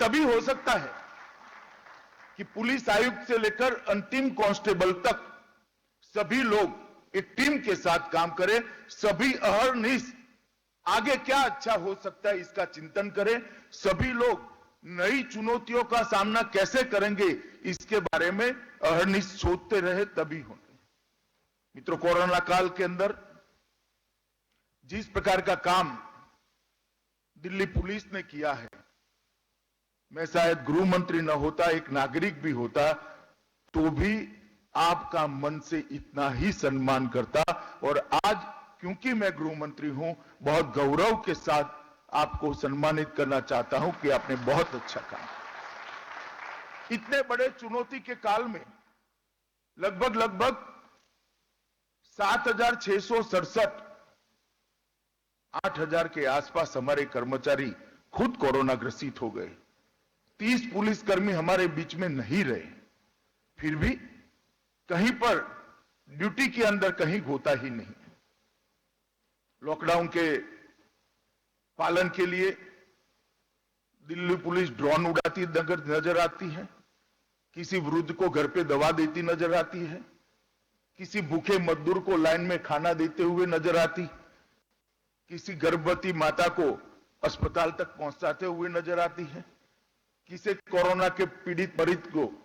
तभी हो सकता है कि पुलिस आयुक्त से लेकर अंतिम कांस्टेबल तक सभी लोग एक टीम के साथ काम करें, सभी अहर्निश आगे क्या अच्छा हो सकता है इसका चिंतन करें, सभी लोग नई चुनौतियों का सामना कैसे करेंगे इसके बारे में अहर्निश सोचते रहे, तभी होंगे। मित्रों, कोरोना काल के अंदर जिस प्रकार का काम दिल्ली पुलिस ने किया है, मैं शायद गृह मंत्री न होता, एक नागरिक भी होता, तो भी आपका मन से इतना ही सम्मान करता। और आज क्योंकि मैं गृह मंत्री हूं, बहुत गौरव के साथ आपको सम्मानित करना चाहता हूं कि आपने बहुत अच्छा काम किया। इतने बड़े चुनौती के काल में लगभग 7,667 8,000 के आसपास हमारे कर्मचारी खुद कोरोना ग्रसित हो गए। 30 पुलिसकर्मी हमारे बीच में नहीं रहे, फिर भी कहीं पर ड्यूटी के अंदर कहीं होता ही नहीं। लॉकडाउन के पालन के लिए दिल्ली पुलिस ड्रोन उड़ाती नजर आती है, किसी वृद्ध को घर पे दवा देती नजर आती है, किसी भूखे मजदूर को लाइन में खाना देते हुए नजर आती, किसी गर्भवती माता को अस्पताल तक पहुंचाते हुए नजर आती है, किसी कोरोना के पीड़ित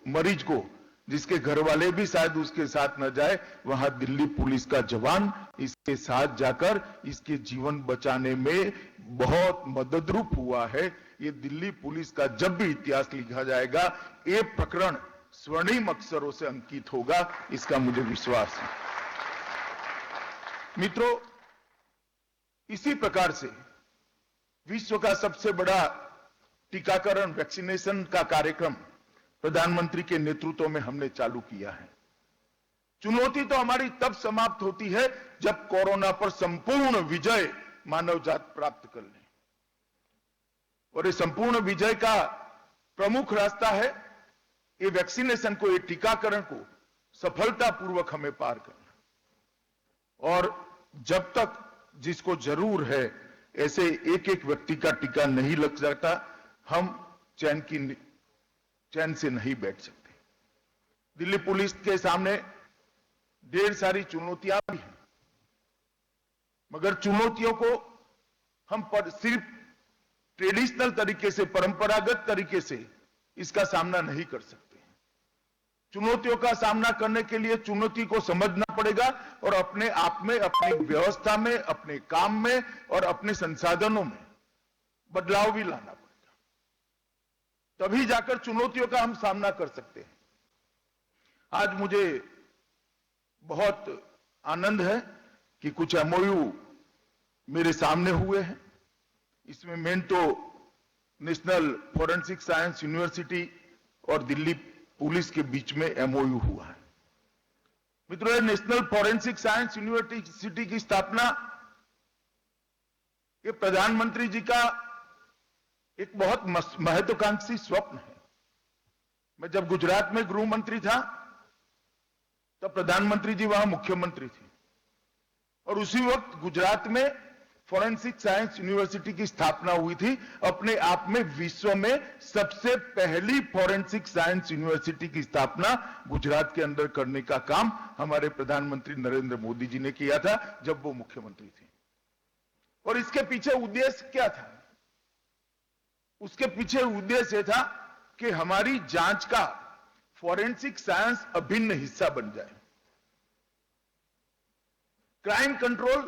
मरीज को जिसके घर वाले भी शायद उसके साथ न जाए, वहां दिल्ली पुलिस का जवान इसके साथ जाकर इसके जीवन बचाने में बहुत मददरूप हुआ है। ये दिल्ली पुलिस का जब भी इतिहास लिखा जाएगा, ये प्रकरण स्वर्णिम अक्षरों से अंकित होगा, इसका मुझे विश्वास है। मित्रों, इसी प्रकार से विश्व का सबसे बड़ा टीकाकरण वैक्सीनेशन का कार्यक्रम प्रधानमंत्री के नेतृत्व में हमने चालू किया है। चुनौती तो हमारी तब समाप्त होती है जब कोरोना पर संपूर्ण विजय मानव जात प्राप्त कर ले, और ये संपूर्ण विजय का प्रमुख रास्ता है ये वैक्सीनेशन को, ये टीकाकरण को सफलतापूर्वक हमें पार करना। और जब तक जिसको जरूर है ऐसे एक एक व्यक्ति का टीका नहीं लग जाता, हम चैन से नहीं बैठ सकते। दिल्ली पुलिस के सामने ढेर सारी चुनौतियां भी हैं, मगर चुनौतियों को हम सिर्फ ट्रेडिशनल तरीके से, परंपरागत तरीके से इसका सामना नहीं कर सकते। चुनौतियों का सामना करने के लिए चुनौती को समझना पड़ेगा और अपने आप में, अपनी व्यवस्था में, अपने काम में और अपने संसाधनों में बदलाव भी लाना पड़ेगा, तभी जाकर चुनौतियों का हम सामना कर सकते हैं। आज मुझे बहुत आनंद है कि कुछ एमओयू मेरे सामने हुए हैं। इसमें मेन तो नेशनल फॉरेंसिक साइंस यूनिवर्सिटी और दिल्ली पुलिस के बीच में एमओयू हुआ है। मित्रों, नेशनल फॉरेंसिक साइंस यूनिवर्सिटी की स्थापना ये प्रधानमंत्री जी का एक बहुत महत्वाकांक्षी स्वप्न है। मैं जब गुजरात में गृह मंत्री था तब प्रधानमंत्री जी वहां मुख्यमंत्री थे, और उसी वक्त गुजरात में फॉरेंसिक साइंस यूनिवर्सिटी की स्थापना हुई थी। अपने आप में विश्व में सबसे पहली फॉरेंसिक साइंस यूनिवर्सिटी की स्थापना गुजरात के अंदर करने का काम हमारे प्रधानमंत्री नरेंद्र मोदी जी ने किया था जब वो मुख्यमंत्री थे। और इसके पीछे उद्देश्य क्या था? उसके पीछे उद्देश्य था कि हमारी जांच का फॉरेंसिक साइंस अभिन्न हिस्सा बन जाए। क्राइम कंट्रोल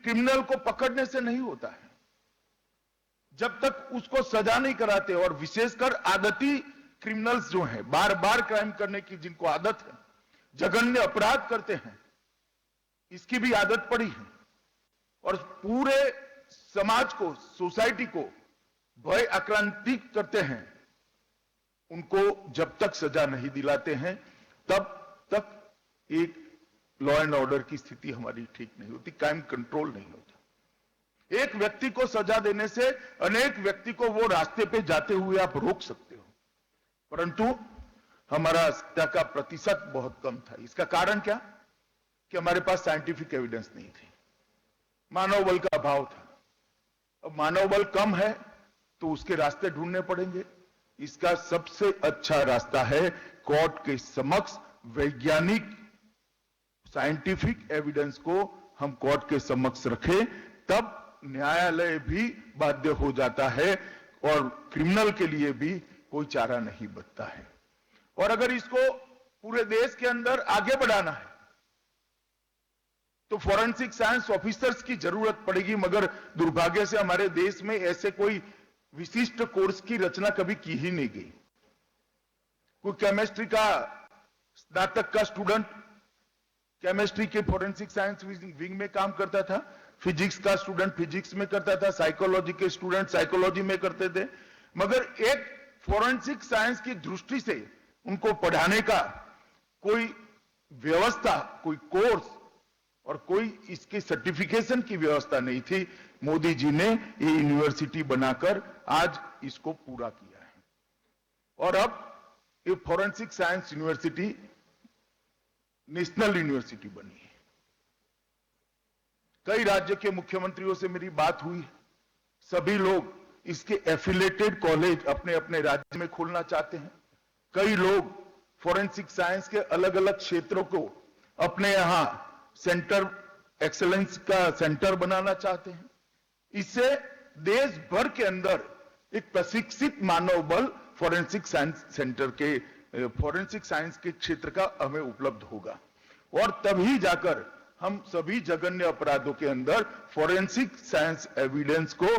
क्रिमिनल को पकड़ने से नहीं होता है, जब तक उसको सजा नहीं कराते, और विशेषकर आदती क्रिमिनल्स जो हैं, बार बार क्राइम करने की जिनको आदत है, जघन्य अपराध करते हैं, इसकी भी आदत पड़ी है, और पूरे समाज को, सोसाइटी को भय आक्रांतित करते हैं, उनको जब तक सजा नहीं दिलाते हैं तब तक एक लॉ एंड ऑर्डर की स्थिति हमारी ठीक नहीं होती, क्राइम कंट्रोल नहीं होता। एक व्यक्ति को सजा देने से अनेक व्यक्ति को वो रास्ते पे जाते हुए आप रोक सकते हो, परंतु हमारा सजा का प्रतिशत बहुत कम था। इसका कारण क्या? कि हमारे पास साइंटिफिक एविडेंस नहीं थी, मानव बल का अभाव था। अब मानव बल कम है तो उसके रास्ते ढूंढने पड़ेंगे। इसका सबसे अच्छा रास्ता है कोर्ट के समक्ष वैज्ञानिक साइंटिफिक एविडेंस को हम कोर्ट के समक्ष रखें, तब न्यायालय भी बाध्य हो जाता है और क्रिमिनल के लिए भी कोई चारा नहीं बचता है। और अगर इसको पूरे देश के अंदर आगे बढ़ाना है तो फॉरेंसिक साइंस ऑफिसर्स की जरूरत पड़ेगी, मगर दुर्भाग्य से हमारे देश में ऐसे कोई विशिष्ट कोर्स की रचना कभी की ही नहीं गई। कोई केमिस्ट्री का स्नातक का स्टूडेंट केमिस्ट्री के फॉरेंसिक साइंस विंग में काम करता था, फिजिक्स का स्टूडेंट फिजिक्स में करता था, साइकोलॉजी के स्टूडेंट साइकोलॉजी में करते थे, मगर एक फॉरेंसिक साइंस की दृष्टि से उनको पढ़ाने का कोई व्यवस्था, कोई कोर्स और कोई इसके सर्टिफिकेशन की व्यवस्था नहीं थी। मोदी जी ने ये यूनिवर्सिटी बनाकर आज इसको पूरा किया है और अब ये forensic science university national university बनी है। कई राज्य के मुख्यमंत्रियों से मेरी बात हुई, सभी लोग इसके एफिलेटेड कॉलेज अपने अपने राज्य में खोलना चाहते हैं। कई लोग फॉरेंसिक साइंस के अलग अलग क्षेत्रों को अपने यहां सेंटर एक्सेलेंस का सेंटर बनाना चाहते हैं। इससे देश भर के अंदर एक प्रशिक्षित मानव बल फॉरेंसिक साइंस सेंटर के फॉरेंसिक साइंस के क्षेत्र का हमें उपलब्ध होगा और तभी जाकर हम सभी जघन्य अपराधों के अंदर फॉरेंसिक साइंस एविडेंस को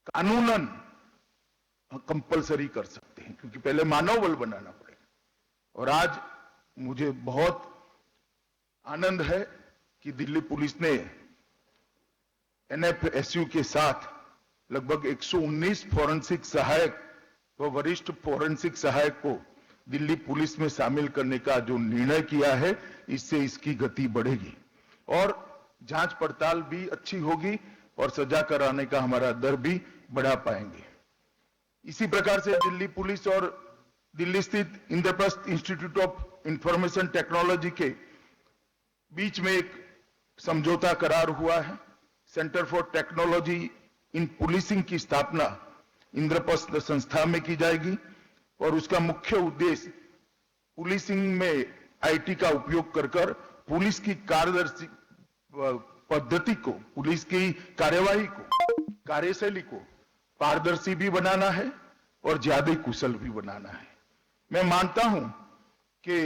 कानूनन कंपलसरी कर सकते हैं, क्योंकि पहले मानव बल बनाना पड़ेगा। और आज मुझे बहुत आनंद है कि दिल्ली पुलिस ने एनएफएसयू के साथ लगभग 119 फॉरेंसिक सहायक व वरिष्ठ फॉरेंसिक सहायक को दिल्ली पुलिस में शामिल करने का जो निर्णय किया है, इससे इसकी गति बढ़ेगी और जांच पड़ताल भी अच्छी होगी और सजा कराने का हमारा दर भी बढ़ा पाएंगे। इसी प्रकार से दिल्ली पुलिस और दिल्ली स्थित Indraprastha institute of information technology के बीच में एक समझौता करार हुआ है। Centre for technology in policing की स्थापना इंद्रप्रस्थ संस्था में की जाएगी और उसका मुख्य उद्देश्य पुलिसिंग में आईटी का उपयोग कर पुलिस की कार्यदर्शी पद्धति को, पुलिस की कार्यवाही को, कार्यशैली को पारदर्शी भी बनाना है और ज्यादा कुशल भी बनाना है। मैं मानता हूं कि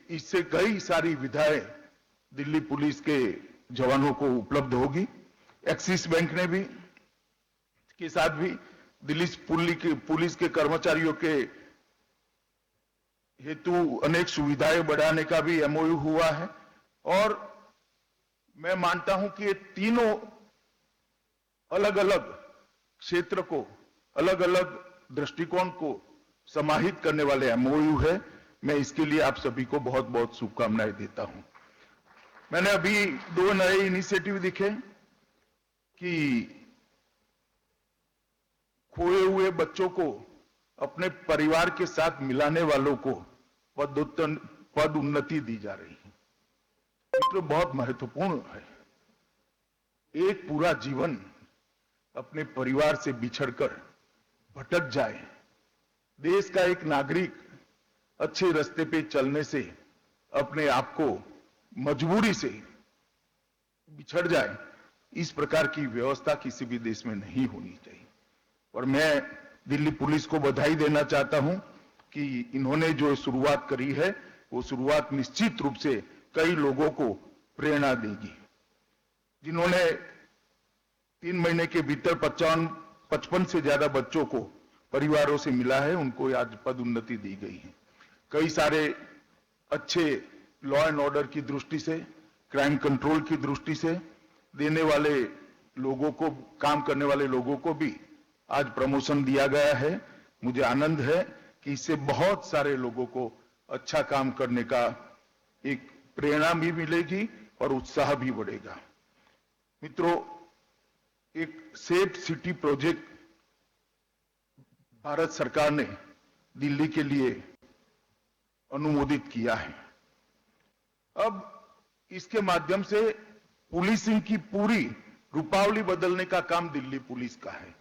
इससे कई सारी विधाएं दिल्ली पुलिस के जवानों को उपलब्ध होगी। एक्सिस बैंक ने भी के साथ भी दिल्ली पुलिस के कर्मचारियों के हेतु अनेक सुविधाएं बढ़ाने का भी एमओयू हुआ है और मैं मानता हूं कि ये तीनों अलग अलग क्षेत्र को, अलग अलग दृष्टिकोण को समाहित करने वाले एमओयू है। मैं इसके लिए आप सभी को बहुत बहुत शुभकामनाएं देता हूं। मैंने अभी 2 नए इनिशिएटिव दिखे कि खोए हुए बच्चों को अपने परिवार के साथ मिलाने वालों को पद उन्नति दी जा रही है। ये तो बहुत महत्वपूर्ण है। एक पूरा जीवन अपने परिवार से बिछड़कर भटक जाए, देश का एक नागरिक अच्छे रास्ते पे चलने से अपने आप को मजबूरी से बिछड़ जाए, इस प्रकार की व्यवस्था किसी भी देश में नहीं होनी चाहिए। और मैं दिल्ली पुलिस को बधाई देना चाहता हूं कि इन्होंने जो शुरुआत करी है, वो शुरुआत निश्चित रूप से कई लोगों को प्रेरणा देगी। जिन्होंने 3 महीने के भीतर 55 से ज्यादा बच्चों को परिवारों से मिला है, उनको आज पदोन्नति दी गई है। कई सारे अच्छे लॉ एंड ऑर्डर की दृष्टि से, क्राइम कंट्रोल की दृष्टि से देने वाले लोगों को, काम करने वाले लोगों को भी आज प्रमोशन दिया गया है। मुझे आनंद है कि इससे बहुत सारे लोगों को अच्छा काम करने का एक प्रेरणा भी मिलेगी और उत्साह भी बढ़ेगा। मित्रों, एक सेफ सिटी प्रोजेक्ट भारत सरकार ने दिल्ली के लिए अनुमोदित किया है। अब इसके माध्यम से पुलिसिंग की पूरी रूपावली बदलने का काम दिल्ली पुलिस का है।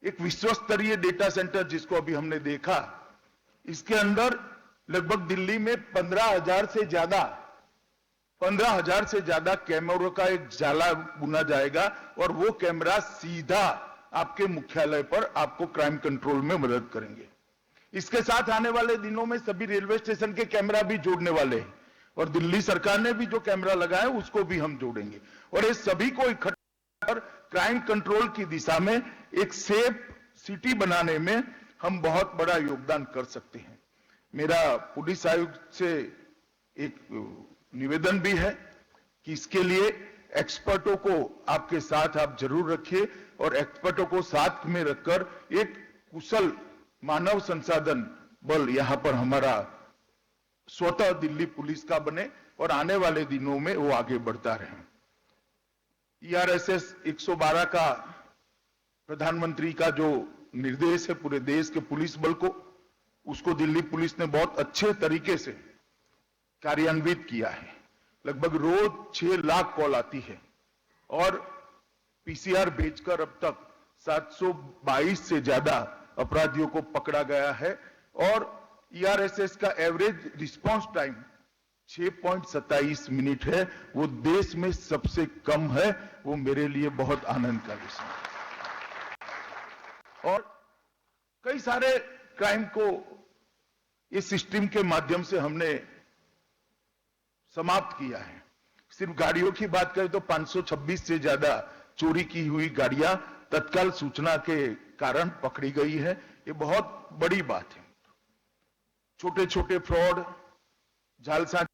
एक विश्व स्तरीय डेटा सेंटर जिसको अभी हमने देखा, इसके अंदर लगभग दिल्ली में 15,000 से ज्यादा कैमरों का एक जाला बुना जाएगा और वो कैमरा सीधा आपके मुख्यालय पर आपको क्राइम कंट्रोल में मदद करेंगे। इसके साथ आने वाले दिनों में सभी रेलवे स्टेशन के कैमरा भी जोड़ने वाले हैं और दिल्ली सरकार ने भी जो कैमरा लगाया उसको भी हम जोड़ेंगे और ये सभी को इकट्ठा कर क्राइम कंट्रोल की दिशा में एक सेफ सिटी बनाने में हम बहुत बड़ा योगदान कर सकते हैं। मेरा पुलिस आयुक्त से एक निवेदन भी है कि इसके लिए एक्सपर्टों को आपके साथ आप जरूर रखिए और एक्सपर्टों को साथ में रखकर एक कुशल मानव संसाधन बल यहां पर हमारा स्वतः दिल्ली पुलिस का बने और आने वाले दिनों में वो आगे बढ़ता रहे। ERSS 112 का प्रधानमंत्री का जो निर्देश है पूरे देश के पुलिस बल को, उसको दिल्ली पुलिस ने बहुत अच्छे तरीके से कार्यान्वित किया है। लगभग रोज 6 लाख कॉल आती है और PCR भेजकर अब तक 722 से ज्यादा अपराधियों को पकड़ा गया है और ERSS का एवरेज रिस्पांस टाइम 6.27 मिनट है, वो देश में सबसे कम है। वो मेरे लिए बहुत आनंद का विषय है और कई सारे क्राइम को इस सिस्टम के माध्यम से हमने समाप्त किया है। सिर्फ गाड़ियों की बात करें तो 526 से ज्यादा चोरी की हुई गाड़ियां तत्काल सूचना के कारण पकड़ी गई है। ये बहुत बड़ी बात है। छोटे छोटे फ्रॉड, जालसाजी